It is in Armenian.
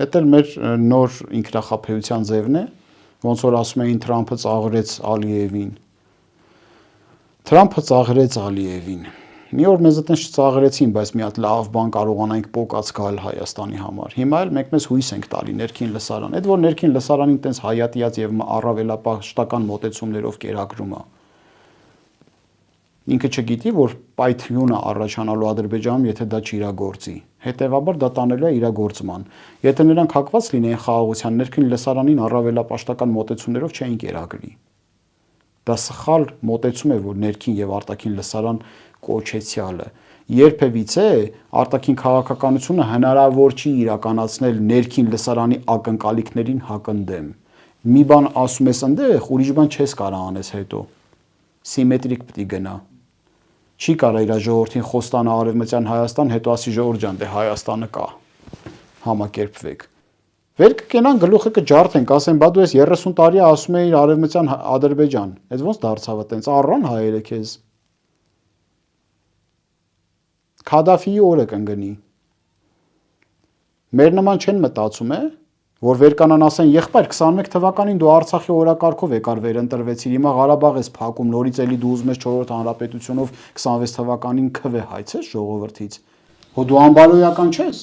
Էդ էլ մեր նոր ինքնախապեյության ձևն է, ոնց որ ասում էին Թրամփը ծաղրեց Ալիևին։ Թրամփը ծաղրեց Ալիևին։ Մի օր մեզ այդպես չծաղրեցին, բայց մի հատ լավ բան կարողանանք պոկած գալ Հայաստանի համար։ Հիմա էլ մեկ մեզ հույս ենք տալի ներքին լսարան։ Այդ որ ներքին լսարանին տենց հայատյաց եւ առավելապաշտական մոտեցումներով կերակրում է։ Ինքը չգիտի, որ պայթյունը առաջանալու Ադրբեջանում, եթե դա չիրագործի։ Հետևաբար դա տանելու է իրագործման։ Եթե նրանք հակված լինեին խաղաղության, ներքին լսարանին առավելապաշտական մոտեցումներով չէին կերակրի։ Դա սխալ մոտեցում է, որ ներքին եւ արտաքին լսարան կոչեցյալը։ Երբևիցե արտաքին քաղաքականությունը հնարավոր չի իրականացնել ներքին լսարանի ակնկալիքներին հակընդդեմ։ Մի բան ասում ես այնտեղ, ուրիշ բան չես կարող անես հետո։ Սիմետրիկ պիտի գնա։ Չի կարա իր ժողովրդին խոստանա արևմտյան Հայաստան, հետո ասի ժողովուրդ ջան, դե Հայաստանը կա։ Համակերպվեք։ Վեր կգնան գլուխը կջարդեն, կասեն, բա դու ես 30 տարի ասում էիր արևմտյան Ադրբեջան։ Այդ ոնց դարձավ այտենց առան հայերը քեզ։ Քադաֆիի օրը կընկնի։ Մեր նման չեն մտածում է, որ վեր կանան ասեն, եղբայր 21 թվականին դու Արցախի օրակարգով եկար վերընտրվեցիր, հիմա Ղարաբաղ ես փակում, նորից էլի դու ուզում ես 4-րդ հանրապետությունով 26 թվականին քվե հայցես ժողովրդից։ Հո դու անբարոյական չես։